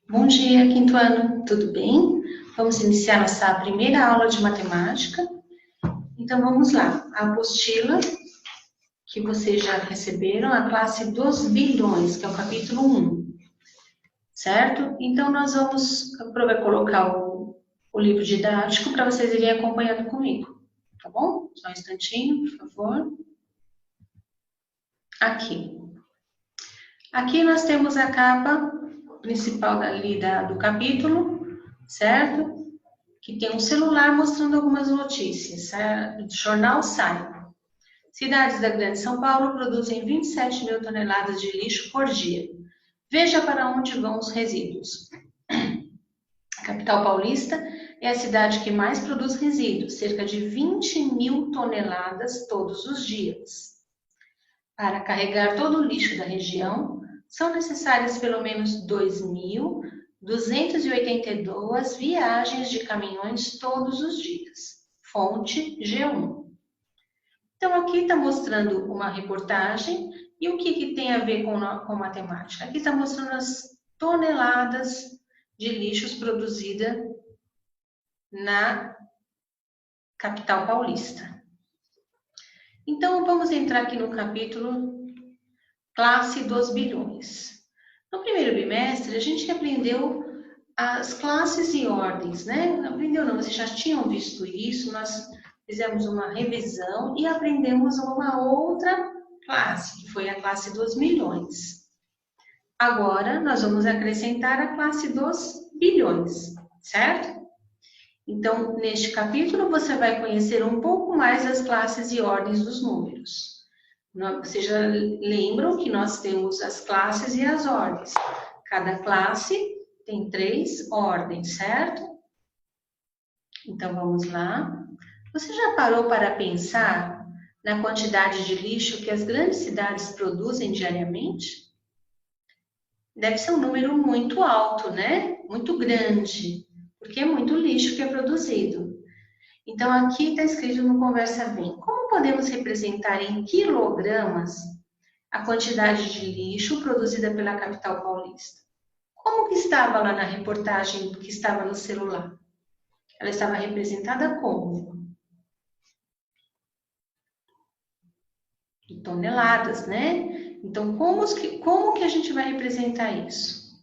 Bom dia, quinto ano, tudo bem? Vamos iniciar nossa primeira aula de matemática. Então, vamos lá. A apostila que vocês já receberam, a classe dos bilhões, que é o capítulo 1, certo? Então, nós vamos colocar o livro didático para vocês irem acompanhando comigo, tá bom? Só um instantinho, por favor. Aqui. Aqui nós temos a capa principal do capítulo, certo? Que tem um celular mostrando algumas notícias. Do jornal Sai. Cidades da Grande São Paulo produzem 27 mil toneladas de lixo por dia. Veja para onde vão os resíduos. A capital paulista é a cidade que mais produz resíduos, cerca de 20 mil toneladas todos os dias. Para carregar todo o lixo da região, são necessárias pelo menos 2.282 viagens de caminhões todos os dias. Fonte G1. Então, aqui está mostrando uma reportagem. E o que tem a ver com matemática? Aqui está mostrando as toneladas de lixos produzidas na capital paulista. Então, vamos entrar aqui no capítulo Classe dos Bilhões. No primeiro bimestre, a gente aprendeu as classes e ordens, né? Não aprendeu não, vocês já tinham visto isso, nós fizemos uma revisão e aprendemos uma outra classe, que foi a classe dos milhões. Agora, nós vamos acrescentar a classe dos bilhões, certo? Então, neste capítulo, você vai conhecer um pouco mais das classes e ordens dos números. Vocês já lembram que nós temos as classes e as ordens. Cada classe tem 3 ordens, certo? Então, vamos lá. Você já parou para pensar na quantidade de lixo que as grandes cidades produzem diariamente? Deve ser um número muito alto, né? Muito grande, porque é muito lixo que é produzido. Então, aqui está escrito no Conversa Bem. Como podemos representar em quilogramas a quantidade de lixo produzida pela capital paulista? Como que estava lá na reportagem que estava no celular? Ela estava representada como? Em toneladas, né? Então, como que a gente vai representar isso?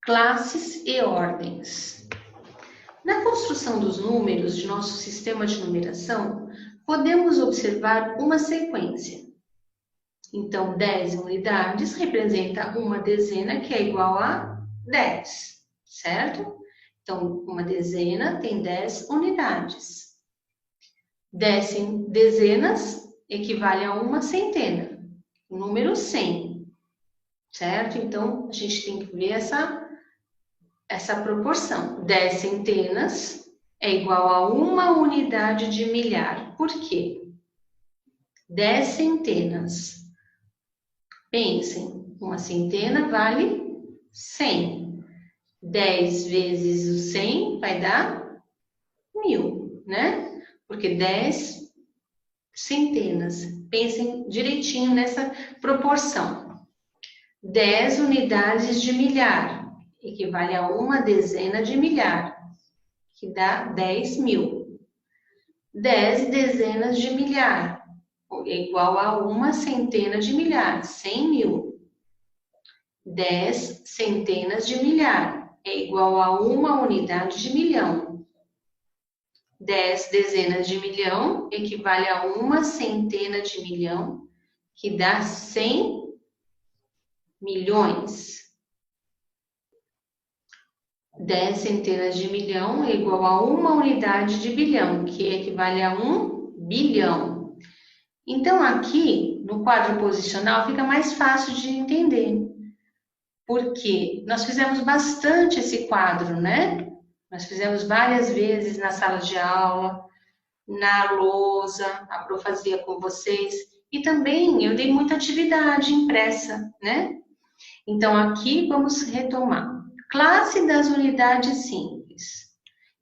Classes e ordens. Na construção dos números de nosso sistema de numeração, podemos observar uma sequência. Então, 10 unidades representa uma dezena que é igual a 10, certo? Então, uma dezena tem 10 unidades. 10 dezenas equivale a uma centena, o número 100, certo? Então, a gente tem que ver essa proporção. 10 centenas é igual a uma unidade de milhar. Por quê? 10 centenas. Pensem, uma centena vale 100. 10 vezes o 100 vai dar 1000, né? Porque 10 centenas. Pensem direitinho nessa proporção. 10 unidades de milhar equivale a uma dezena de milhar, que dá 10 mil. 10 dezenas de milhar é igual a uma centena de milhar, 100 mil. 10 centenas de milhar é igual a uma unidade de milhão. 10 dezenas de milhão equivale a uma centena de milhão, que dá 100 milhões. 10 centenas de milhão é igual a uma unidade de bilhão, que equivale a 1 bilhão. Então, aqui, no quadro posicional, fica mais fácil de entender. Porque nós fizemos bastante esse quadro, né? Nós fizemos várias vezes na sala de aula, na lousa, a Pro fazia com vocês. E também eu dei muita atividade impressa, né? Então, aqui vamos retomar. Classe das unidades simples.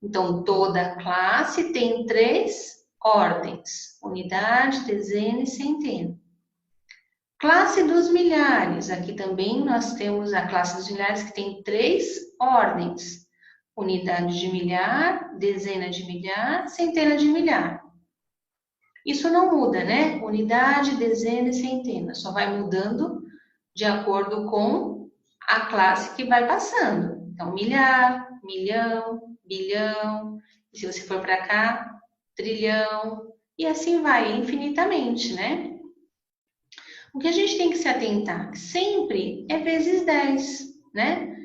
Então, toda classe tem 3 ordens: unidade, dezena e centena. Classe dos milhares. Aqui também nós temos a classe dos milhares que tem 3 ordens. Unidade de milhar, dezena de milhar, centena de milhar. Isso não muda, né? Unidade, dezena e centena. Só vai mudando de acordo com a classe que vai passando. Então, milhar, milhão, bilhão. E se você for para cá, trilhão. E assim vai infinitamente, né? O que a gente tem que se atentar sempre é vezes 10, né?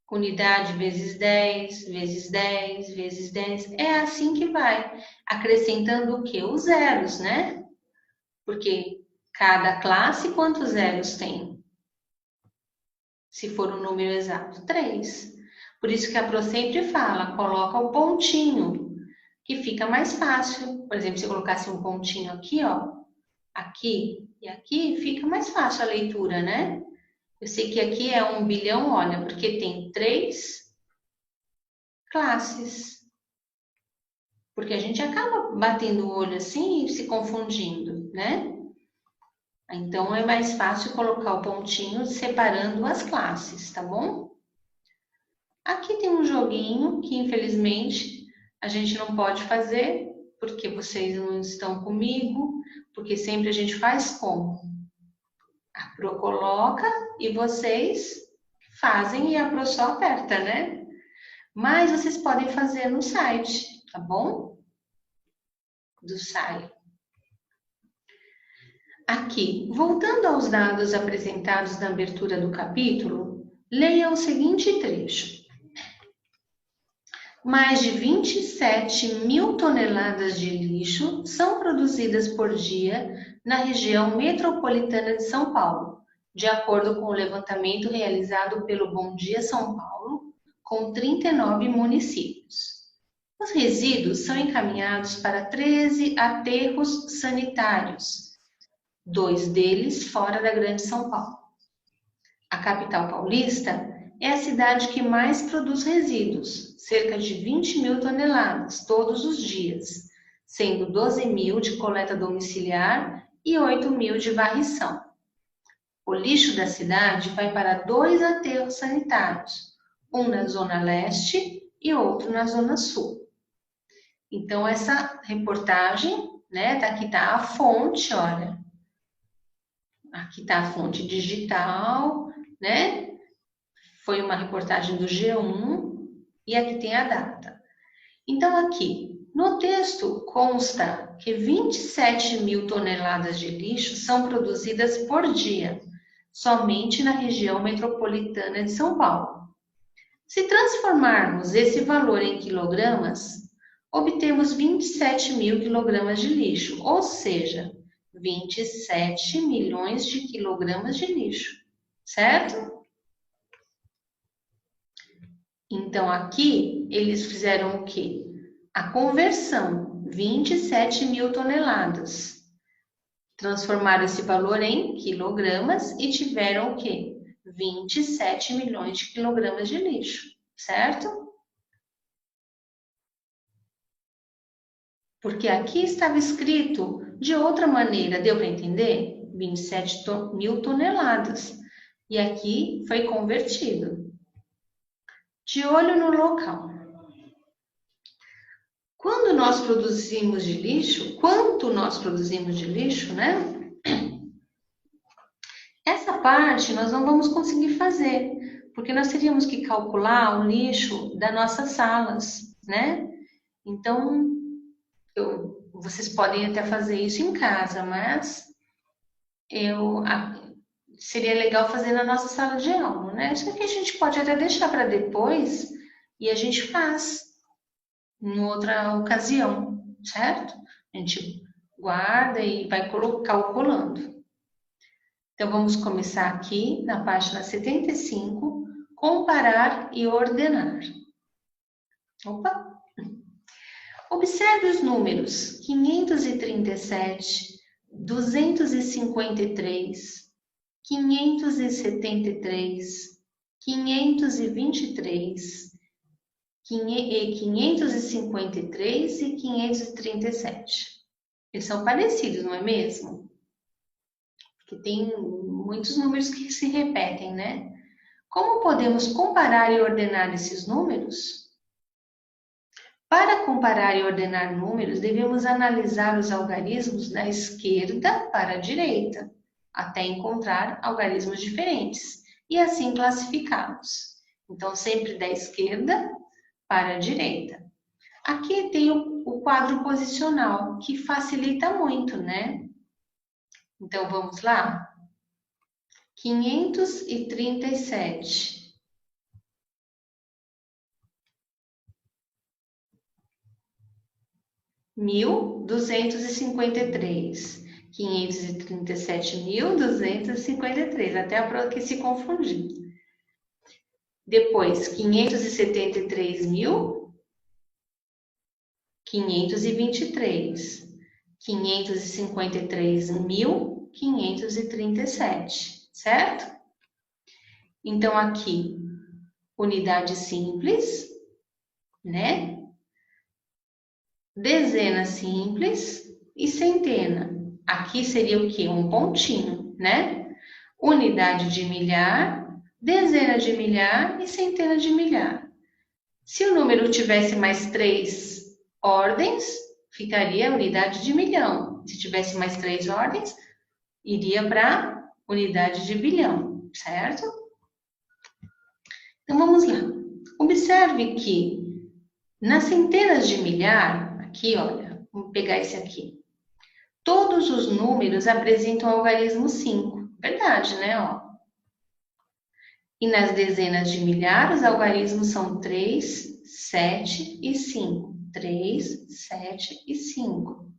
Unidade vezes 10, vezes 10, vezes 10. É assim que vai. Acrescentando o quê? Os zeros, né? Porque cada classe, quantos zeros tem? Se for um número exato, 3. Por isso que a Pro sempre fala, coloca o pontinho, que fica mais fácil. Por exemplo, se eu colocasse um pontinho aqui, ó, aqui e aqui, fica mais fácil a leitura, né? Eu sei que aqui é 1 bilhão, olha, porque tem 3 classes. Porque a gente acaba batendo o olho assim e se confundindo, né? Então, é mais fácil colocar o pontinho separando as classes, tá bom? Aqui tem um joguinho que, infelizmente, a gente não pode fazer, porque vocês não estão comigo, porque sempre a gente faz como? A Pro coloca e vocês fazem e a Pro só aperta, né? Mas vocês podem fazer no site, tá bom? Do site. Aqui, voltando aos dados apresentados na abertura do capítulo, leia o seguinte trecho. Mais de 27 mil toneladas de lixo são produzidas por dia na região metropolitana de São Paulo, de acordo com o levantamento realizado pelo Bom Dia São Paulo, com 39 municípios. Os resíduos são encaminhados para 13 aterros sanitários, 2 deles fora da Grande São Paulo. A capital paulista é a cidade que mais produz resíduos, cerca de 20 mil toneladas todos os dias, sendo 12 mil de coleta domiciliar e 8 mil de varrição. O lixo da cidade vai para 2 aterros sanitários, um na Zona Leste e outro na Zona Sul. Então, essa reportagem, né, aqui está a fonte, olha. Aqui está a fonte digital, né? Foi uma reportagem do G1 e aqui tem a data. Então, aqui, no texto consta que 27 mil toneladas de lixo são produzidas por dia, somente na região metropolitana de São Paulo. Se transformarmos esse valor em quilogramas, obtemos 27 mil quilogramas de lixo, ou seja, 27 milhões de quilogramas de lixo, certo? Então, aqui, eles fizeram o quê? A conversão, 27 mil toneladas. Transformaram esse valor em quilogramas e tiveram o quê? 27 milhões de quilogramas de lixo, certo? Porque aqui estava escrito de outra maneira, deu para entender? 27 mil toneladas. E aqui foi convertido. De olho no local. Quando nós produzimos de lixo, quanto nós produzimos de lixo, né? Essa parte nós não vamos conseguir fazer, porque nós teríamos que calcular o lixo das nossas salas, né? Então, vocês podem até fazer isso em casa, mas seria legal fazer na nossa sala de aula, né? Isso aqui a gente pode até deixar para depois e a gente faz em outra ocasião, certo? A gente guarda e vai calculando. Então, vamos começar aqui na página 75, comparar e ordenar. Opa! Observe os números 537, 253, 573, 523, 553 e 537. Eles são parecidos, não é mesmo? que tem muitos números que se repetem, né? Como podemos comparar e ordenar esses números? Para comparar e ordenar números, devemos analisar os algarismos da esquerda para a direita, até encontrar algarismos diferentes, e assim classificá-los. Então, sempre da esquerda para a direita. Aqui tem o quadro posicional, que facilita muito, né? Então, vamos lá? 537. 1.253. 537.253. Até a prova que se confundir. Depois, 573.523. 553.537, certo? Então, aqui, unidade simples, né? Dezena simples e centena. Aqui seria o quê? Um pontinho, né? Unidade de milhar, dezena de milhar e centena de milhar. Se o número tivesse mais 3 ordens, ficaria unidade de milhão. Se tivesse mais 3 ordens, iria para unidade de bilhão, certo? Então, vamos lá. Observe que nas centenas de milhar, aqui, olha, vamos pegar esse aqui. Todos os números apresentam o algarismo 5. Verdade, né? Ó. E nas dezenas de milhar, os algarismos são 3, 7 e 5. 3, 7 e 5.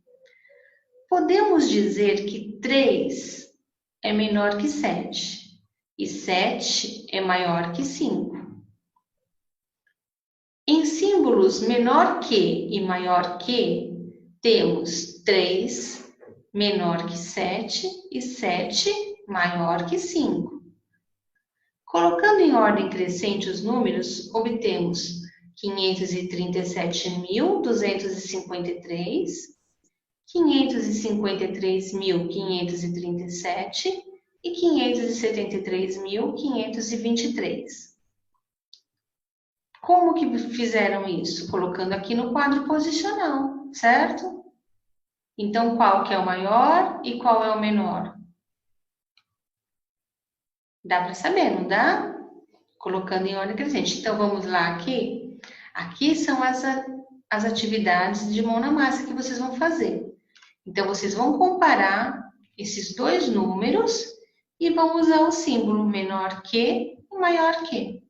Podemos dizer que 3 é menor que 7 e 7 é maior que 5. Em símbolos menor que e maior que, temos 3 menor que 7 e 7 maior que 5. Colocando em ordem crescente os números, obtemos 537.253, 553.537 e 573.523. Como que fizeram isso? Colocando aqui no quadro posicional, certo? Então, qual que é o maior e qual é o menor? Dá para saber, não dá? Colocando em ordem crescente. Então, vamos lá aqui. Aqui são as atividades de mão na massa que vocês vão fazer. Então, vocês vão comparar esses dois números e vão usar o símbolo menor que e maior que.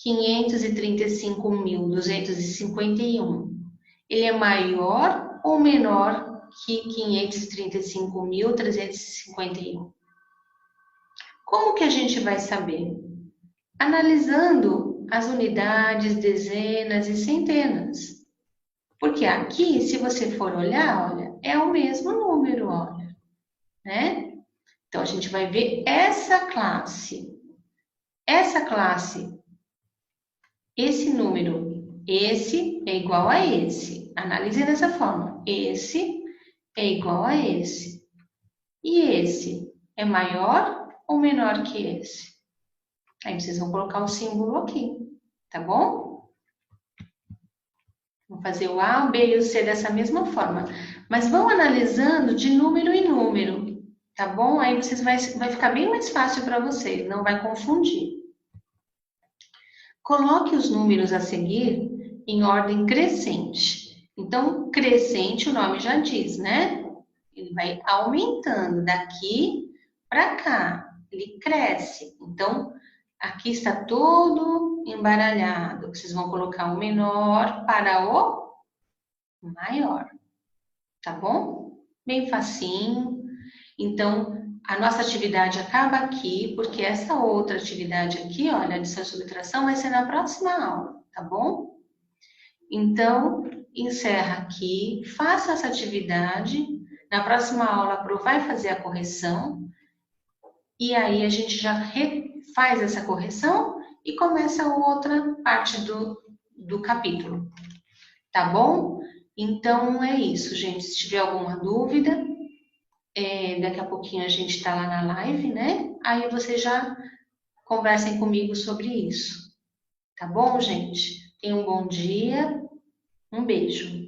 535.251. Ele é maior ou menor que 535.351? Como que a gente vai saber? Analisando as unidades, dezenas e centenas. Porque aqui, se você for olhar, olha, é o mesmo número, olha, né? Então, a gente vai ver essa classe. Essa classe, esse número, esse é igual a esse. Analise dessa forma. Esse é igual a esse. E esse é maior ou menor que esse? Aí vocês vão colocar o símbolo aqui, tá bom? Vamos fazer o A, o B e o C dessa mesma forma. Mas vão analisando de número em número, tá bom? Aí vocês vai ficar bem mais fácil para vocês, não vai confundir. Coloque os números a seguir em ordem crescente. Então, crescente o nome já diz, né? Ele vai aumentando daqui para cá. Ele cresce. Então, aqui está todo embaralhado. Vocês vão colocar o menor para o maior. Tá bom? Bem facinho. Então, a nossa atividade acaba aqui, porque essa outra atividade aqui, olha, adição e subtração, vai ser na próxima aula, tá bom? Então, encerra aqui, faça essa atividade. Na próxima aula, a Pro vai fazer a correção. E aí, a gente já faz essa correção e começa a outra parte do capítulo. Tá bom? Então, é isso, gente. Se tiver alguma dúvida, Daqui a pouquinho a gente está lá na live, né? Aí vocês já conversem comigo sobre isso. Tá bom, gente? Tenham um bom dia. Um beijo.